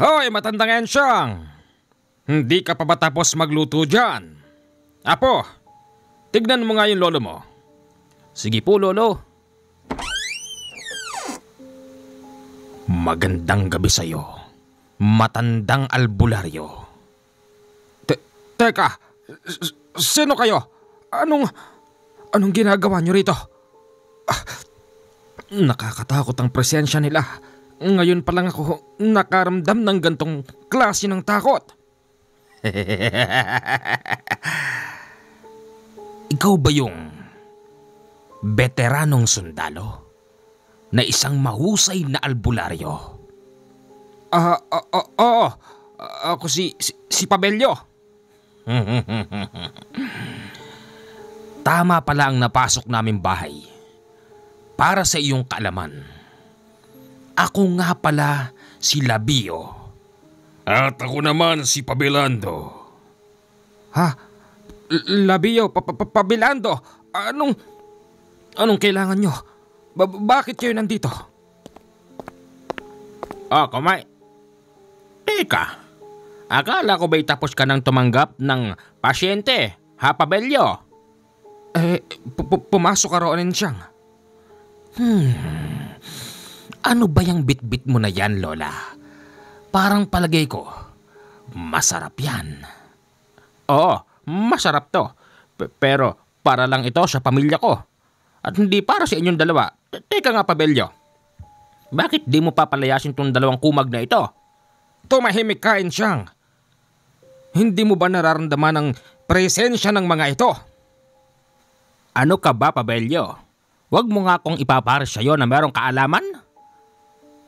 Hoy, matandang ensyang! Hindi ka pa ba tapos magluto dyan? Apo, tignan mo nga yung lolo mo. Sige po, lolo. Magandang gabi sa'yo, matandang albularyo. Teka, sino kayo? Anong ginagawa nyo rito? Nakakatakot ang presensya nila. Ngayon pa lang ako nakaramdam ng gantong klase ng takot. Ikaw ba yung veteranong sundalo na isang mahusay na albularyo? Oo. Ako si Pabelyo. Tama pala ang napasok namin bahay. Para sa iyong kaalaman, ako nga pala si Labio. At ako naman si Pabilando. Ha? Labio? Pabilando? Anong kailangan nyo? Bakit kayo nandito? Oh, kumay. Teka, akala ko ba'y tapos ka nang tumanggap ng pasyente, ha, Pabelyo? Pumasok ka roon siyang. Ano ba yung bit-bit mo na yan, Lola? Parang palagay ko, masarap yan. Oo, masarap to. Pero para lang ito sa pamilya ko. At hindi para sa inyong dalawa. Teka nga, Pabelyo. Bakit di mo papalayasin tong dalawang kumag na ito? Tumahimik ka, Ensyang. Hindi mo ba nararamdaman ang presensya ng mga ito? Ano ka ba, Pabelyo? Huwag mo nga akong ipapara sa'yo na merong kaalaman.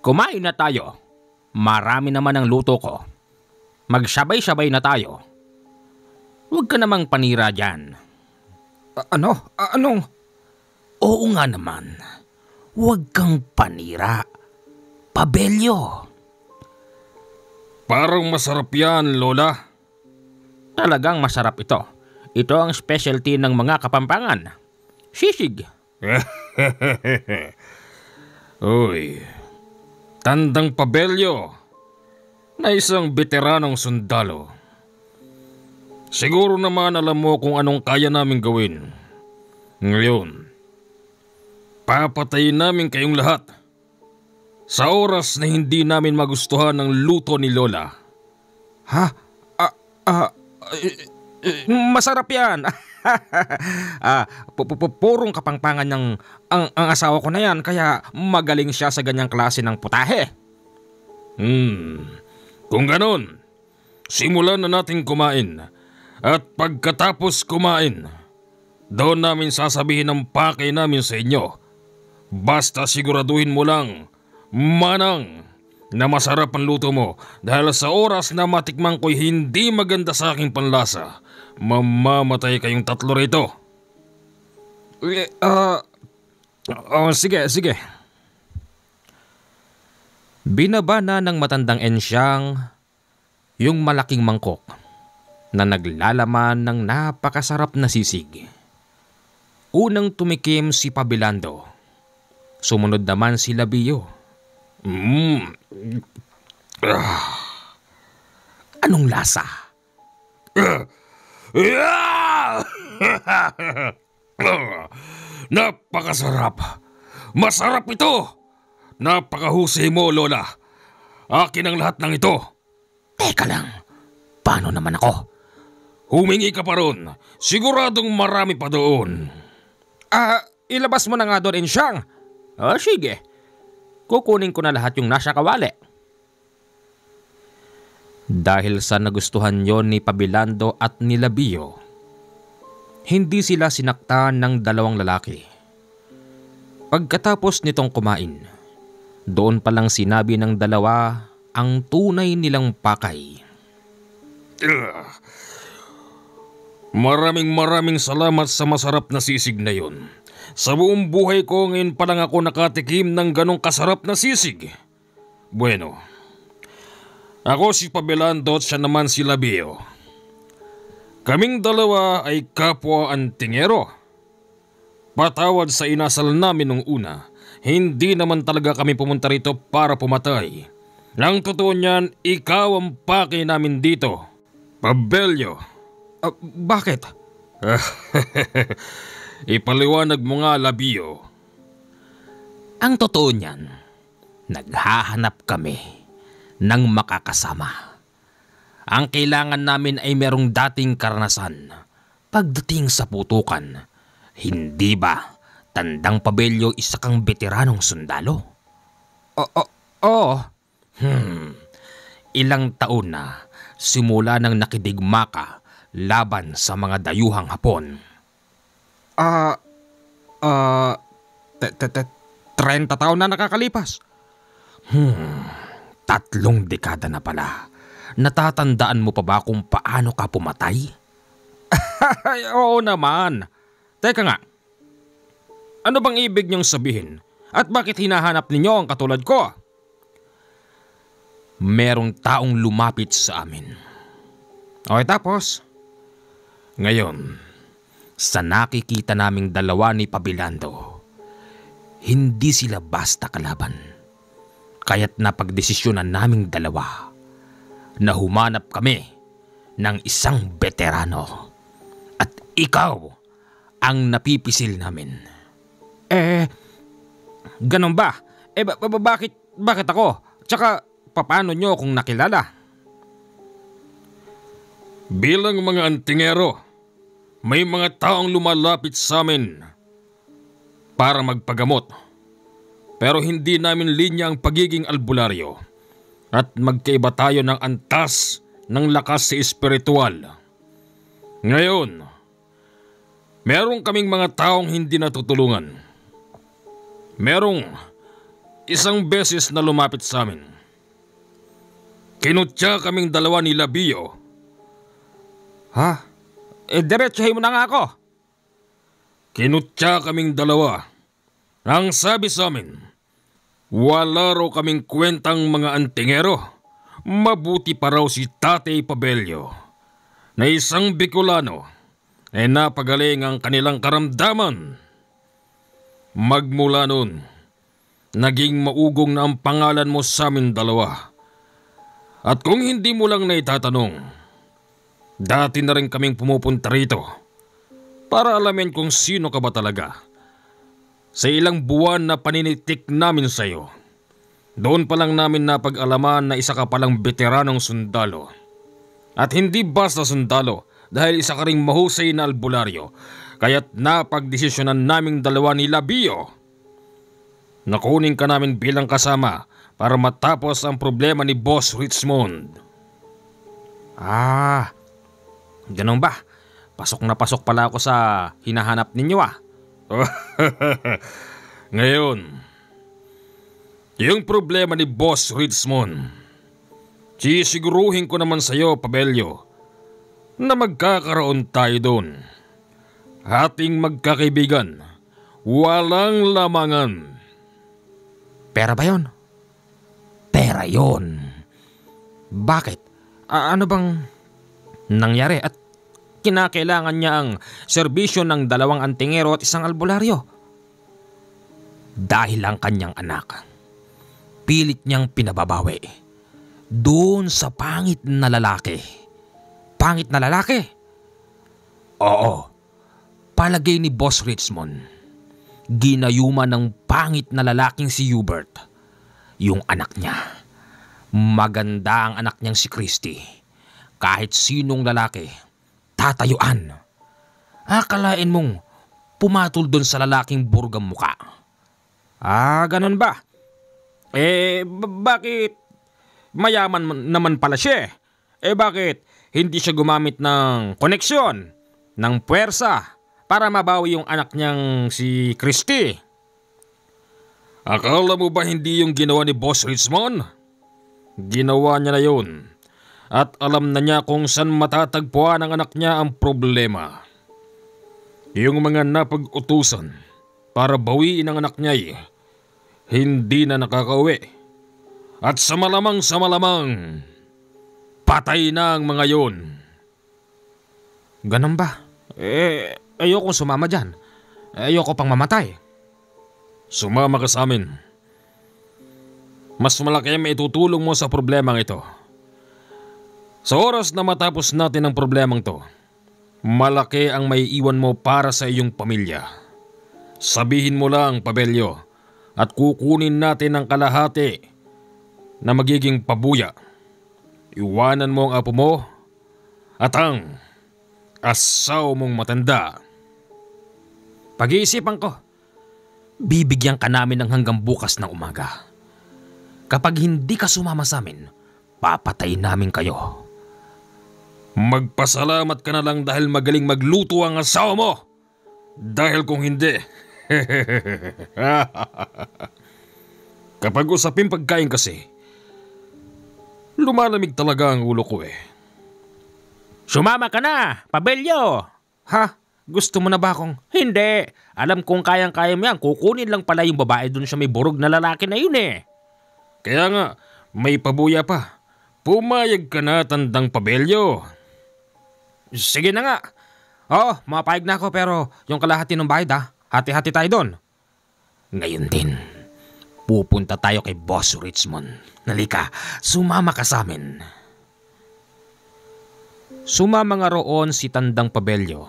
Kumain na tayo. Marami naman ang luto ko. Magsabay-sabay na tayo. Huwag ka namang panira dyan. Anong? Oo nga naman. Huwag kang panira. Pabelyo. Parang masarap yan, Lola. Talagang masarap ito. Ito ang specialty ng mga Kapampangan. Sisig. Uy, tandang Pabelyo na isang veteranong sundalo. Siguro naman alam mo kung anong kaya namin gawin. Ngayon, papatayin namin kayong lahat sa oras na hindi namin magustuhan ang luto ni Lola. Ha? Masarap yan. Purong Kapampangan ang asawa ko na yan, kaya magaling siya sa ganyang klase ng putahe. Kung ganon, simulan na natin kumain. At pagkatapos kumain, doon namin sasabihin ang pakay namin sa inyo. Basta siguraduhin mo lang, manang, na masarap ang luto mo, dahil sa oras na matikman ko'y hindi maganda sa aking panlasa, mamamatay kayong tatlo rito. Sige. Binaba na ng matandang Ensyang yung malaking mangkok na naglalaman ng napakasarap na sisig. Unang tumikim si Pabilando. Sumunod naman si Labio. Anong lasa? Napakasarap. Masarap ito. Napakahusay mo, Lola. Akin ang lahat ng ito. Teka lang. Paano naman ako? Humingi ka pa ron. Siguradong marami pa doon. Ilabas mo na nga doon, Ensyang. Sige. Kukunin ko na lahat yung nasa kawali. Dahil sa nagustuhan yon ni Pabilando at ni Labio, hindi sila sinaktan ng dalawang lalaki. Pagkatapos nitong kumain, doon palang sinabi ng dalawa ang tunay nilang pakay. Maraming salamat sa masarap na sisig na yon. Sa buong buhay ko ngayon pa lang ako nakatikim ng ganong kasarap na sisig. Bueno, ako si Pabilando at siya naman si Labio. Kaming dalawa ay kapwa antingero. Patawad sa inasal namin nung una, hindi naman talaga kami pumunta rito para pumatay. Nang totoo niyan, ikaw ang paki namin dito, Pabelyo. Bakit? Ipaliwanag mo nga, Labio. Ang totoo niyan, naghahanap kami ng makakasama. Ang kailangan namin ay merong dating karanasan pagdating sa putukan. Hindi ba Tandang Pabelyo isa kang veteranong sundalo? Oo. Ilang taon na simula nang nakidigma ka laban sa mga dayuhang Hapon. 30 taon na nakakalipas. 3 dekada na pala. Natatandaan mo pa ba kung paano ka pumatay? Ay, oo naman. Teka nga, ano bang ibig niyong sabihin? At bakit hinahanap ninyo ang katulad ko? Merong taong lumapit sa amin. Okay, tapos? Ngayon, sa nakikita naming dalawa ni Pabilando, hindi sila basta kalaban. Kaya't napagdesisyonan naming dalawa na humanap kami ng isang veterano. At ikaw ang napipisil namin. Ganun ba? Bakit ako? Tsaka, paano nyo kung nakilala? Bilang mga antingero, may mga taong lumalapit sa amin para magpagamot. Pero hindi namin linya ang pagiging albularyo at magkaiba tayo ng antas ng lakas sa espiritual. Ngayon, meron kaming mga taong hindi natutulungan. Merong isang beses na lumapit sa amin. Kinutya kaming dalawa ni Labio. Ha? Diretsahin mo na nga ako. Kinutya kaming dalawa. Ang sabi sa amin, wala raw kaming kwentang mga antingero. Mabuti pa raw si Tatay Pabelyo na isang Bicolano ay napagaling ang kanilang karamdaman. Magmula noon, naging maugong na ang pangalan mo sa amin dalawa. At kung hindi mo lang na itatanong, dati na rin kaming pumupunta rito para alamin kung sino ka ba talaga. Sa ilang buwan na paninitik namin sa iyo, doon pa lang namin napag-alaman na isa ka palang veteranong sundalo. At hindi basta sundalo dahil isa ka ring mahusay na albularyo. Kaya't napagdesisyonan naming dalawa ni Labio na kunin ka namin bilang kasama para matapos ang problema ni Boss Richmond. Ganun ba? Pasok na pasok pala ako sa hinahanap ninyo Ngayon, yung problema ni Boss Richmond, sisiguruhin ko naman sa iyo, Pabelyo, na magkakaroon tayo doon. Ating magkakaibigan, walang lamangan. Pera ba yun? Pera yon. Bakit? Ano bang nangyari at kinakailangan niya ang serbisyo ng 2 antingero at 1 albularyo? Dahil ang kanyang anak, pilit niyang pinababawi doon sa pangit na lalaki. Pangit na lalaki? Oo. Palagay ni Boss Richmond, ginayuma ng pangit na lalaking si Hubert yung anak niya. Maganda ang anak niyang si Christy. Kahit sinong lalaki, tatayuan. Akalain mong pumatol doon sa lalaking burgang muka. Ganun ba? Bakit mayaman naman pala siya? Bakit hindi siya gumamit ng koneksyon, ng puwersa, para mabawi yung anak niyang si Christy? Akala mo ba hindi yung ginawa ni Boss Richmond? Ginawa niya na yun. At alam na niya kung saan matatagpuan ang anak niya ang problema. Yung mga napag-utusan para bawiin ang anak niya hindi na nakakauwi. At sa malamang patay na ang mga yun. Ganun ba? Ayokong sumama dyan. Ayoko pang mamatay. Sumama ka sa amin. Mas malaki ang maitutulong mo sa problemang ito. Sa oras na matapos natin ang problemang to, malaki ang may iwan mo para sa iyong pamilya. Sabihin mo lang, Pabelyo, at kukunin natin ang kalahati na magiging pabuya. Iwanan mo ang apo mo at ang asawa mong matanda. Pag-iisipan ko. Bibigyan ka namin ng hanggang bukas ng umaga. Kapag hindi ka sumama sa amin, papatayin namin kayo. Magpasalamat ka na lang dahil magaling magluto ang asawa mo. Dahil kung hindi, kapag usapin pagkain kasi, lumalamig talaga ang ulo ko eh. Sumama ka na, Pabelyo! Ha? Gusto mo na ba akong? Hindi. Alam kong kayang-kaya mo yan. Kukunin lang pala yung babae dun sa may burog na lalaki na yun eh. Kaya nga, may pabuya pa. Pumayag ka na, tandang Pabelyo. Sige na nga. Oo, mapayag na ako pero yung kalahati ng bayad ha. Hati-hati tayo doon. Ngayon din, pupunta tayo kay Boss Richmond. Nalika, sumama ka sa amin. Sumama nga roon si tandang Pabelyo.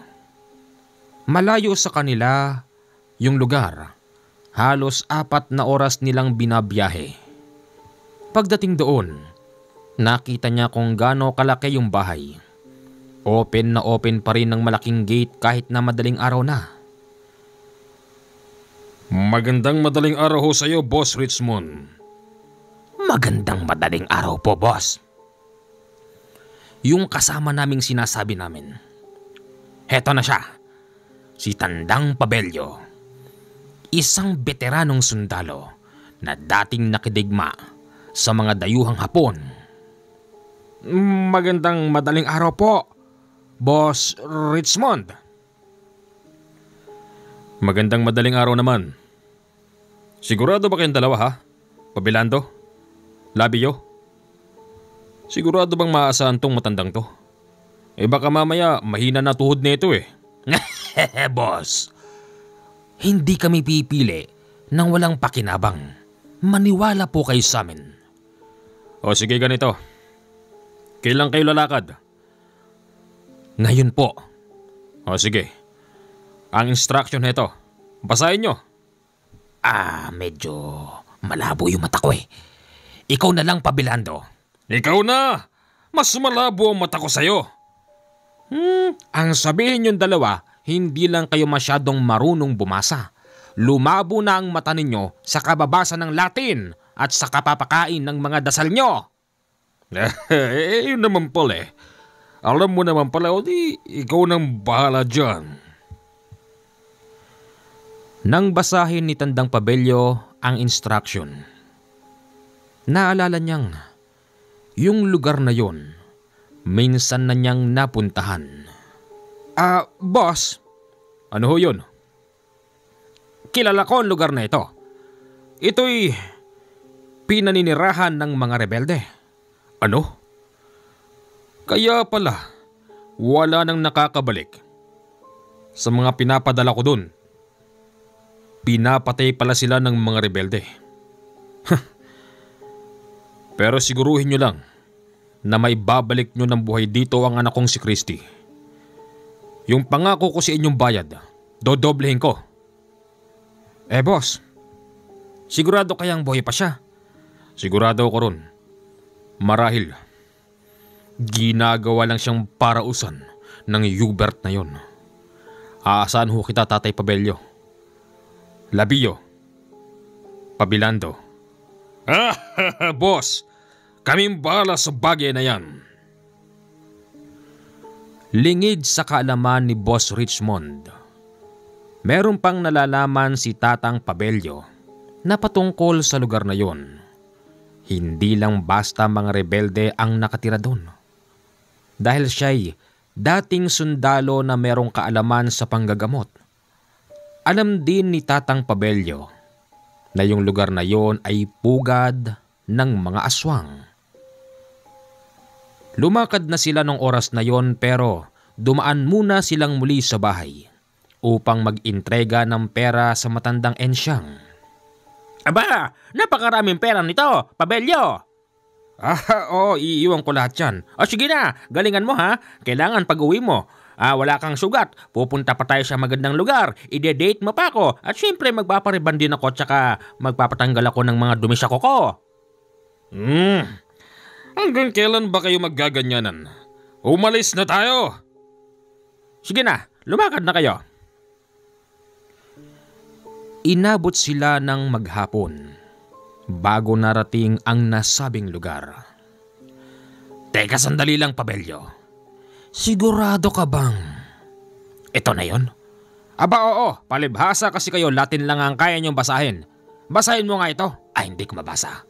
Malayo sa kanila yung lugar. Halos 4 na oras nilang binabiyahe. Pagdating doon, nakita niya kung gaano kalaki yung bahay. Open na open pa rin ng malaking gate kahit na madaling araw na. Magandang madaling araw ho sa iyo, Boss Richmond. Magandang madaling araw po, boss. Yung kasama naming sinasabi namin. Heto na siya. Si Tandang Pabelyo. Isang veteranong sundalo na dating nakidigma sa mga dayuhang Hapon. Magandang madaling araw po, Boss Richmond. Magandang madaling araw naman. Sigurado ba kayong dalawa ha? Pabilando? Labiyo? Sigurado bang maaasahan tong matandang to? Eh baka mamaya mahina na tuhod nito eh. Boss, hindi kami pipili ng walang pakinabang. Maniwala po kayo sa amin. O sige ganito. Kailan kayo lalakad? Ngayon po. O sige. Ang instruction nito. Basahin nyo. Medyo malabo yung mata ko eh. Ikaw na lang, Pabilando. Ikaw na! Mas malabo ang mata ko sa'yo. Ang sabihin yung dalawa, hindi lang kayo masyadong marunong bumasa. Lumabo na ang mata ninyo sa kababasa ng Latin at sa kapapakain ng mga dasal nyo. Yun naman pala eh. Alam mo naman pala, o di ikaw nang bahala dyan. Nang basahin ni Tandang Pabelyo ang instruction, naalala niyang yung lugar na yon, minsan na niyang napuntahan. Boss. Ano ho yun? Kilala ko ang lugar na ito. Ito'y pinaninirahan ng mga rebelde. Ano? Kaya pala, wala nang nakakabalik. Sa mga pinapadala ko dun, pinapatay pala sila ng mga rebelde. Pero siguruhin nyo lang na may babalik nyo ng buhay dito ang anak kong si Christy. Yung pangako ko sa inyong bayad, dodoblehin ko. Boss, sigurado kayang buhay pa siya? Sigurado ko ron. Marahil, ginagawa lang siyang parausan ng Hubert na yon. Aasahan ho kita, Tatay Pabelyo. Labiyo. Pabilando. Boss, kaming bahala sa bagay na yan. Lingid sa kaalaman ni Boss Richmond, meron pang nalalaman si Tatang Pabelyo na patungkol sa lugar na yon. Hindi lang basta mga rebelde ang nakatira doon. Dahil siya'y dating sundalo na merong kaalaman sa panggagamot. Alam din ni Tatang Pabelyo na yung lugar na yon ay pugad ng mga aswang. Lumakad na sila nung oras na yon pero dumaan muna silang muli sa bahay upang mag-intrega ng pera sa matandang ensyang. Aba, napakaraming pera nito, Pabelyo. Oo, iiwan ko lahat yan. O sige na, galingan mo ha. Kailangan pag-uwi mo. Wala kang sugat. Pupunta pa tayo sa magandang lugar. Ide-date mo pa ako. At syempre magpapariban din ako tsaka magpapatanggal ako ng mga dumi sa kuko. Hanggang kailan ba kayo maggaganyanan? Umalis na tayo! Sige na, lumakad na kayo. Inabot sila ng maghapon bago narating ang nasabing lugar. Teka, sandali lang, Pabelyo. Sigurado ka bang ito na yon? Aba oo, palibhasa kasi kayo Latin lang ang kaya niyong basahin. Basahin mo nga ito. Ay, hindi ko mabasa.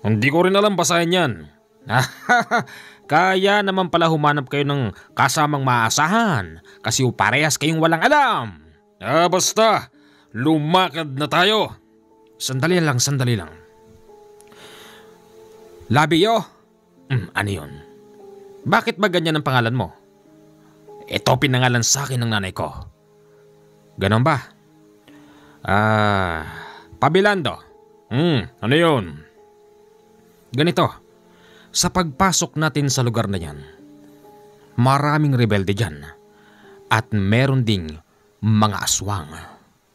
Hindi ko rin alam basahin yan. Kaya naman pala humanap kayo ng kasamang maasahan kasi parehas kayong walang alam. Basta, lumakad na tayo. Sandali lang. Labio? Ano yun? Bakit ba ganyan ang pangalan mo? Ito pinangalan sa akin ng nanay ko. Ganon ba? Pabilando. Ano yun? Ganito, sa pagpasok natin sa lugar na yan, maraming rebelde dyan at meron ding mga aswang.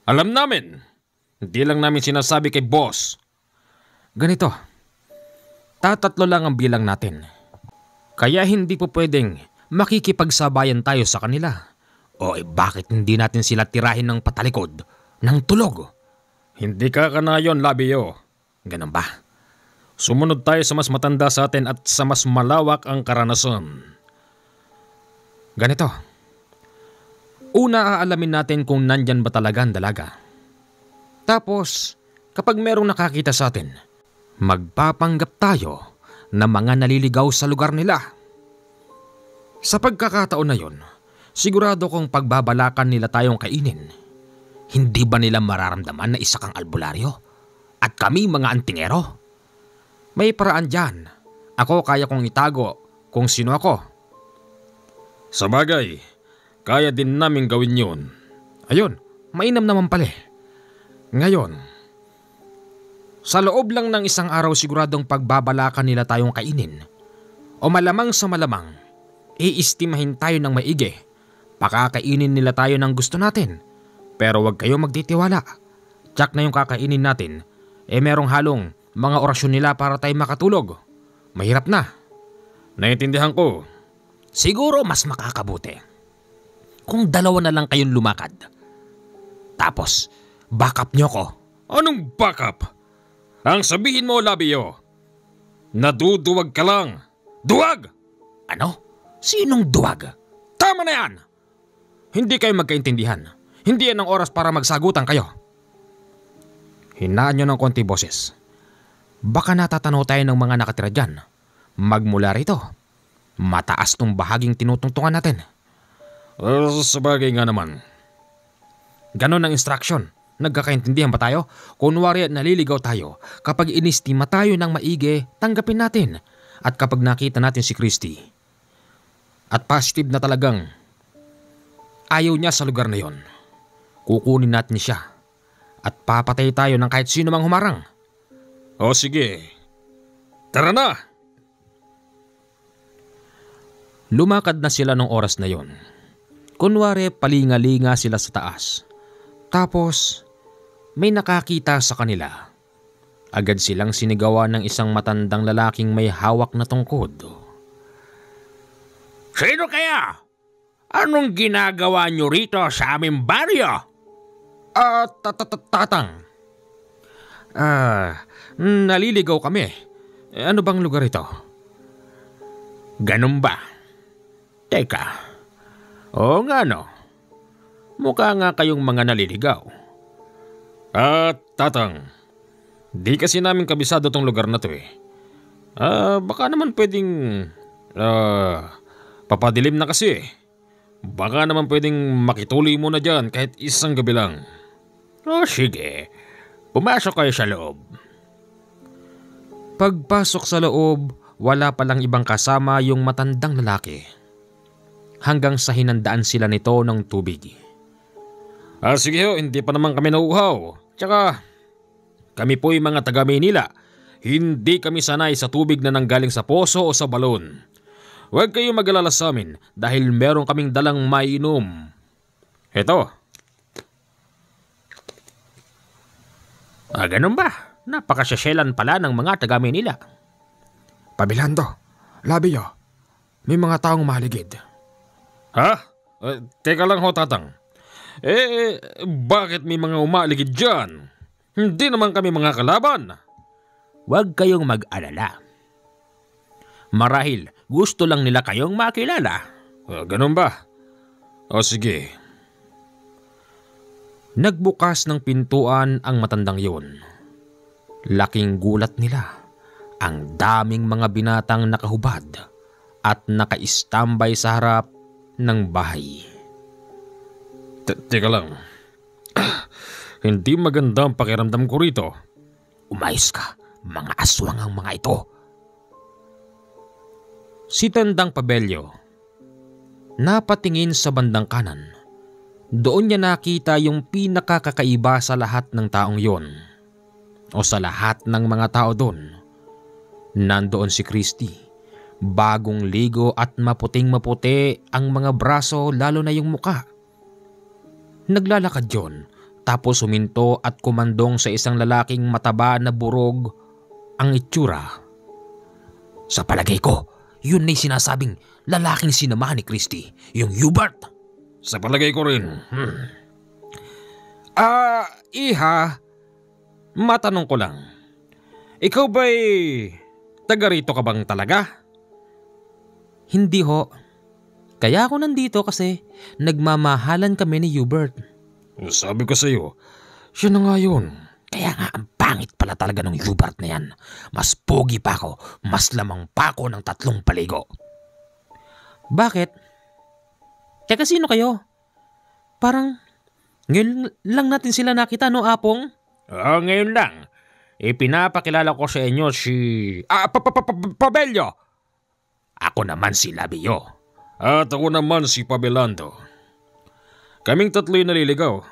Alam namin. Hindi lang namin sinasabi kay boss. Ganito, tatatlo lang ang bilang natin. Kaya hindi po pwedeng makikipagsabayan tayo sa kanila. Bakit hindi natin sila tirahin ng patalikod, ng tulog? Hindi ka kanayon, Labio. Ganun ba? Sumunod tayo sa mas matanda sa atin at sa mas malawak ang karanasan. Ganito. Una aalamin natin kung nandyan ba talaga ang dalaga. Tapos, kapag merong nakakita sa atin, magpapanggap tayo na mga naliligaw sa lugar nila. Sa pagkakataon na yon, sigurado kong pagbabalakan nila tayong kainin. Hindi ba nila mararamdaman na isa kang albularyo? At kami mga antingero? May paraan dyan. Ako kaya kong itago kung sino ako. Sabagay, kaya din namin gawin yun. Ayun, mainam naman pala. Ngayon, sa loob lang ng isang araw siguradong pagbabalakan nila tayong kainin. O malamang sa malamang, iistimahin tayo ng maigi. Pakakainin nila tayo ng gusto natin. Pero wag kayo magtitiwala. Tsak na yung kakainin natin, merong halong mga orasyon nila para tayo makatulog. Mahirap na. Naintindihan ko. Siguro mas makakabuti kung dalawa na lang kayong lumakad. Tapos, backup nyo ko. Anong backup? Ang sabihin mo, Labio, naduduwag ka lang. Duwag! Ano? Sinong duwag? Tama na yan! Hindi kayo magkaintindihan. Hindi yan ang oras para magsagutan kayo. Hinaan nyo ng konti boses. Baka natatanaw tayo ng mga nakatira dyan. Magmula rito. Mataas tong bahaging tinutungtungan natin. Sabagay nga naman. Ganon ang instruction. Nagkakaintindihan ba tayo? Kunwari naliligaw tayo. Kapag inistima tayo ng maigi, tanggapin natin. At kapag nakita natin si Christy, at positive na talagang ayaw niya sa lugar na yon, kukunin natin siya. At papatay tayo ng kahit sino mang humarang. Sige. Tara na! Lumakad na sila nung oras na yon. Kunwari palinga-linga sila sa taas. Tapos may nakakita sa kanila. Agad silang sinigawan ng isang matandang lalaking may hawak na tungkod. Sino kaya? Anong ginagawa nyo rito sa aming baryo? Tatang. Naliligaw kami. Ano bang lugar ito? Ganun ba? Teka. Oo nga no. Mukha nga kayong mga naliligaw. Tatang, di kasi namin kabisado tong lugar na to eh. Baka naman pwedeng papadilim na kasi eh. Baka naman pwedeng makituloy muna dyan kahit isang gabi lang. Sige. Pumasok kayo sa loob. Pagpasok sa loob, wala palang ibang kasama yung matandang lalaki. Hanggang sa hinandaan sila nito ng tubig. Sige ho, hindi pa naman kami nauuhaw. Tsaka, Kami po'y mga taga Maynila. Hindi kami sanay sa tubig na nanggaling sa poso o sa balon. Huwag kayong mag-alala sa amin dahil meron kaming dalang mainom. Eto. Ganun ba? Napakasasyalan pala ng mga taga Maynila. Pabilando, Labio, may mga taong maligid. Ha? Teka lang ho, Tatang. Bakit may mga umaligid dyan? Hindi naman kami mga kalaban. Huwag kayong mag-alala. Marahil gusto lang nila kayong makilala. Ganun ba? O sige. Nagbukas ng pintuan ang matandang yun. Laking gulat nila. Ang daming mga binatang nakahubad at naka-istambay sa harap ng bahay. Teka lang. Hindi maganda ang pakiramdam ko rito. Umayos ka, mga aswang ang mga ito. Si Tandang Pabelyo napatingin sa bandang kanan. Doon niya nakita yung pinakakakaiba sa lahat ng taong yon. O sa lahat ng mga tao doon. Nandoon si Christy. Bagong ligo at maputing-maputi ang mga braso, lalo na yung muka. Naglalakad yon, tapos huminto at kumandong sa isang lalaking mataba na burog ang itsura. Sa palagay ko, yun na'y sinasabing lalaking sinamahan ni Christy, yung Hubert. Sa palagay ko rin. Iha, matanong ko lang. Ikaw ba'y taga rito ka bang talaga? Hindi ho. Kaya ako nandito kasi nagmamahalan kami ni Hubert. Sabi ko sa iyo, siya na nga yun. Kaya nga ang pangit pala talaga ng Hubert na yan. Mas pogi pa ako, mas lamang pa ako ng 3 paligo. Bakit? Teka, sino kayo? Parang ngayon lang natin sila nakita, no, Apong? Ngayon lang. Ipinapakilala ko sa inyo si... Pabelyo! Ako naman si Labio. At ako naman si Pabilando. Kaming tatlo'y naliligaw.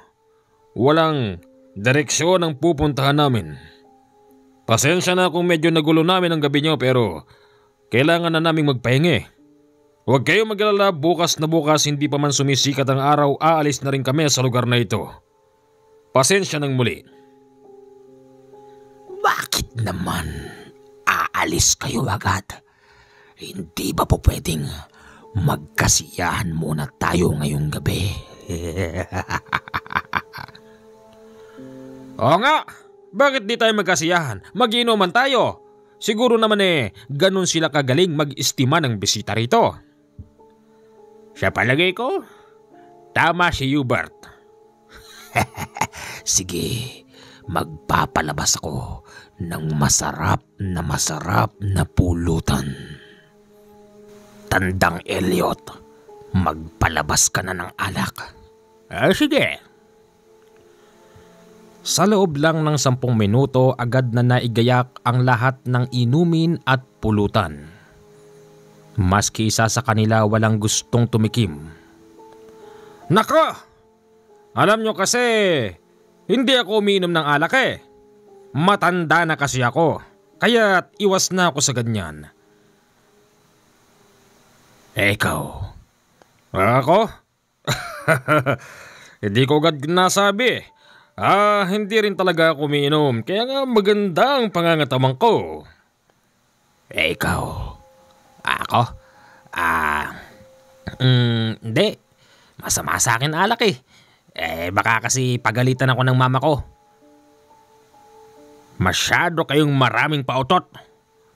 Walang direksyon ang pupuntahan namin. Pasensya na kung medyo nagulo namin ang gabi nyo, pero kailangan na naming magpahingi. Huwag kayong mag-alala, bukas na bukas hindi pa man sumisikat ang araw, aalis na rin kami sa lugar na ito. Pasensya ng muli. Bakit naman aalis kayo agad? Hindi ba po pwedeng magkasiyahan muna tayo ngayong gabi? Oo nga, bakit di tayo magkasiyahan? Mag-inuman tayo. Siguro naman ganun sila kagaling mag-estima ng bisita rito. Sa palagay ko, tama si Hubert. Sige, magpapalabas ako ng masarap na pulutan. Tandang Elliot, magpalabas ka na ng alak. Sige. Sa loob lang ng 10 minuto, agad na naigayak ang lahat ng inumin at pulutan. Maski isa sa kanila walang gustong tumikim. Nako! Alam nyo kasi, hindi ako umiinom ng alak eh. Matanda na kasi ako, kaya iwas na ako sa ganyan. Ikaw? Ako? Hindi ko agad nasabi. Hindi rin talaga ako umiinom, kaya nga maganda ang pangangatamang ko. Ikaw? Ako? Hindi. Masama sa akin alak eh. Baka kasi pagalitan ako ng mama ko. Masyado kayong maraming pautot.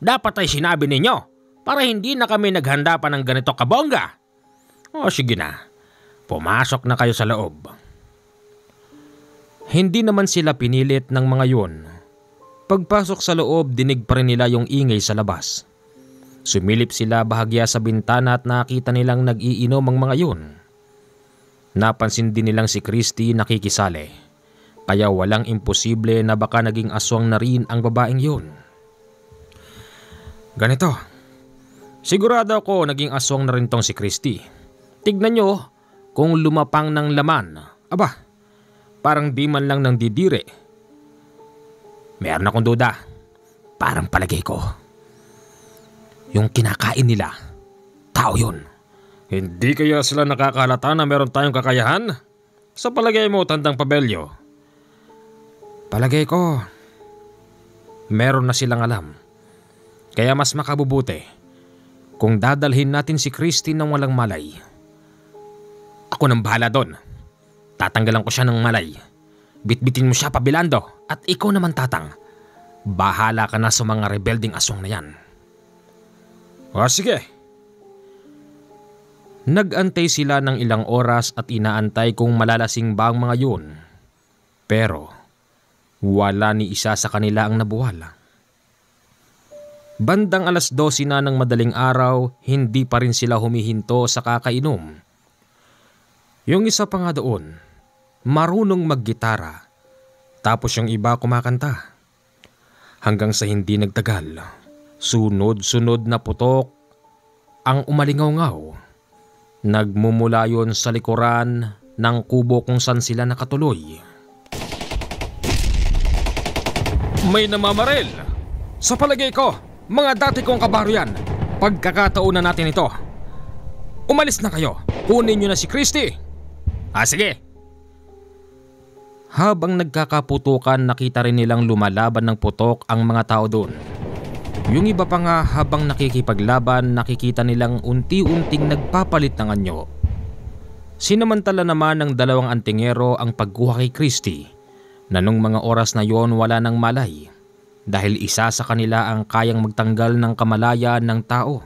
Dapat ay sinabi ninyo para hindi na kami naghanda pa ng ganito kabongga. O sige na, pumasok na kayo sa loob. Hindi naman sila pinilit ng mga yun. Pagpasok sa loob, dinig pa rin nila yung ingay sa labas. Sumilip sila bahagya sa bintana at nakita nilang nag-iinom ang mga yun. Napansin din nilang si Christy nakikisali. Kaya walang imposible na baka naging aswang na rin ang babaeng yun. Ganito. Sigurado ako naging aswang na rin tong si Christy. Tignan nyo kung lumapang ng laman. Aba, parang di man lang nang didire. Meron akong duda. Parang palagay ko, yung kinakain nila, tao yun. Hindi kaya sila nakakalata na meron tayong kakayahan? Sa palagay mo, Tandang Pabelyo? Palagay ko, meron na silang alam. Kaya mas makabubuti kung dadalhin natin si Christy ng walang malay. Ako nang bahala doon. Tatanggalan ko siya ng malay. Bitbitin mo siya, Pabilando, at ikaw naman, Tatang. Bahala ka na sa mga rebelding aswang na yan. O sige. Nag-antay sila ng ilang oras at inaantay kung malalasing ba ang mga yun. Pero wala ni isa sa kanila ang nabuwala. Bandang 12:00 na ng madaling araw, hindi pa rin sila humihinto sa kakainom. Yung isa pa nga doon, marunong maggitara, tapos yung iba kumakanta. Hanggang sa hindi nagtagal, sunod-sunod na putok ang umalingaw-ngaw. Nagmumula yon sa likuran ng kubo kung saan sila nakatuloy. May namamaril! Sa palagay ko, mga dati kong kabaro yan. Pagkakataon na natin ito. Umalis na kayo. Kunin nyo na si Christy. Sige. Habang nagkakaputukan, nakita rin nilang lumalaban ng putok ang mga tao doon. Yung iba pa nga habang nakikipaglaban, nakikita nilang unti-unting nagpapalit ng anyo. Sinamantala naman ng 2 antingero ang pagkuha kay Christy, na nung mga oras na yon wala nang malay, dahil isa sa kanila ang kayang magtanggal ng kamalayan ng tao.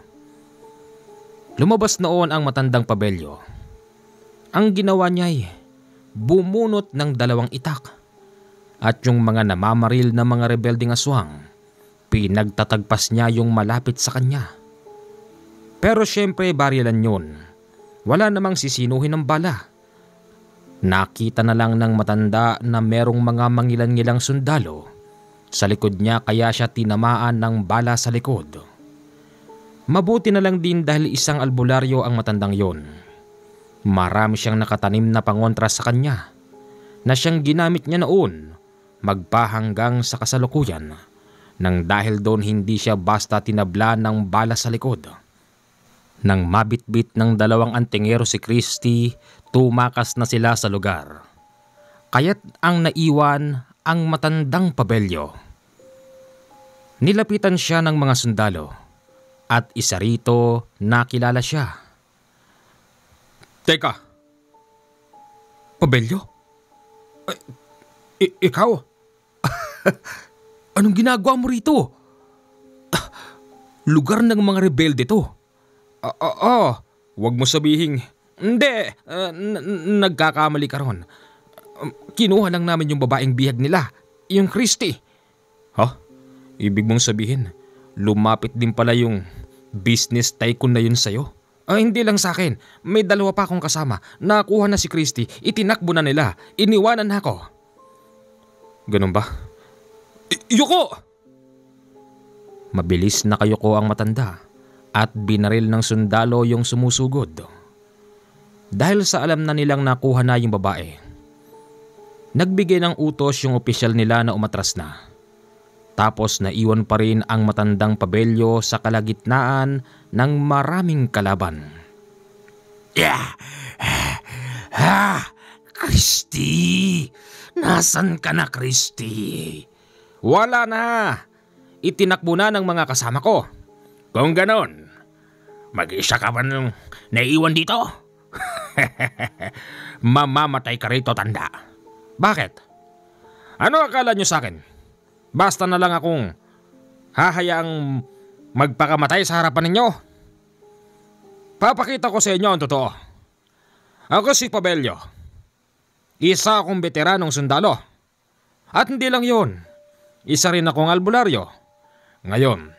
Lumabas noon ang matandang Pabelyo. Ang ginawa niya ay bumunot ng 2 itak, at yung mga namamaril na mga rebelding aswang, pinagtatagpas niya yung malapit sa kanya. Pero syempre barilan yun. Wala namang sisinuhin ng bala. Nakita na lang ng matanda na merong mga mangilan-ngilang sundalo sa likod niya, kaya siya tinamaan ng bala sa likod. Mabuti na lang din dahil isang albularyo ang matandang yon. Marami siyang nakatanim na pangontra sa kanya na siyang ginamit niya noon magpahanggang sa kasalukuyan, nang dahil doon hindi siya basta tinabla ng bala sa likod. Nang mabitbit ng 2 antingero si Christy, tumakas na sila sa lugar. Kaya't ang naiwan ang matandang Pabelyo. Nilapitan siya ng mga sundalo at isa rito nakilala siya. Teka. Pabelyo? Ikaw? Anong ginagawa mo rito? Lugar ng mga rebelde to. Wag mo sabihin. Hindi, nagkakamali ka ron. Kinuha lang namin yung babaeng bihag nila, yung Christy. Ibig mong sabihin, lumapit din pala yung business tycoon na yun sa'yo? Hindi lang sa akin, may 2 pa akong kasama. Nakuha na si Christy, itinakbo na nila, iniwanan na ako. Ganun ba? Yuko! Mabilis na kayuko ang matanda at binaril ng sundalo yung sumusugod. Dahil sa alam na nilang nakuha na yung babae, nagbigay ng utos yung opisyal nila na umatras na. Tapos naiwan pa rin ang matandang Pabelyo sa kalagitnaan ng maraming kalaban. Christy! Nasaan ka na, Christy? Wala na! Itinakbo na ng mga kasama ko. Kung ganon, mag-isa ka ba nung naiwan dito? Mamamatay ka rito, tanda. Bakit? Ano akala nyo sa akin? Basta na lang akong hahayaang magpakamatay sa harapan ninyo? Papakita ko sa inyo ang totoo. Ako si Pabelyo. Isa akong veteranong sundalo. At hindi lang yun, isa rin akong albularyo. Ngayon,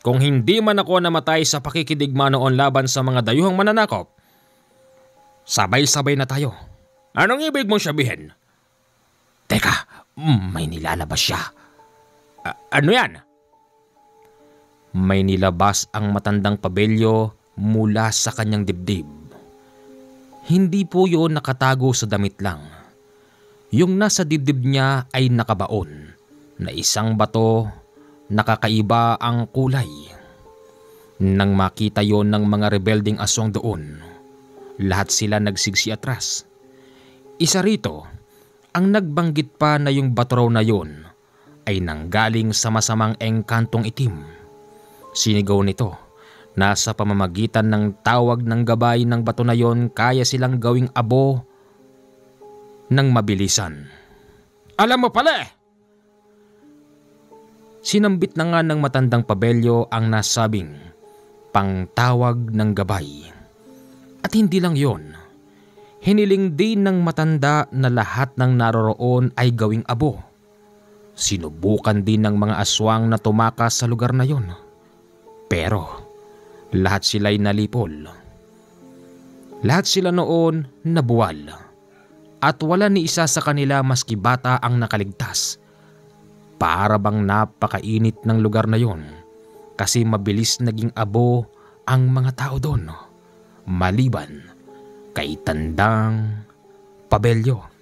kung hindi man ako namatay sa pakikidigma noon laban sa mga dayuhang mananakop, sabay-sabay na tayo. Anong ibig mong sabihin? Teka, may nilalabas siya. Ano yan? May nilabas ang matandang Pabelyo mula sa kanyang dibdib. Hindi po yun nakatago sa damit lang. Yung nasa dibdib niya ay nakabaon na isang bato na kakaiba ang kulay. Nang makita yon ng mga rebelding aswang doon, lahat sila nagsigsi atras. Isa rito, ang nagbanggit pa na yung bato raw na yon ay nanggaling sa masamang engkantong itim. Sinigaw nito na sa pamamagitan ng tawag ng gabay ng bato na yon kaya silang gawing abo ng mabilisan. Alam mo pala! Sinambit na nga ng matandang Pabelyo ang nasabing pangtawag ng gabay. At hindi lang yon, hiniling din ng matanda na lahat ng naroroon ay gawing abo. Sinubukan din ng mga aswang na tumakas sa lugar na yon. Pero lahat sila'y nalipol. Lahat sila noon nabuwal. At wala ni isa sa kanila maski bata ang nakaligtas. Para bang napakainit ng lugar na yon kasi mabilis naging abo ang mga tao doon, maliban kay Tandang Pabelyo.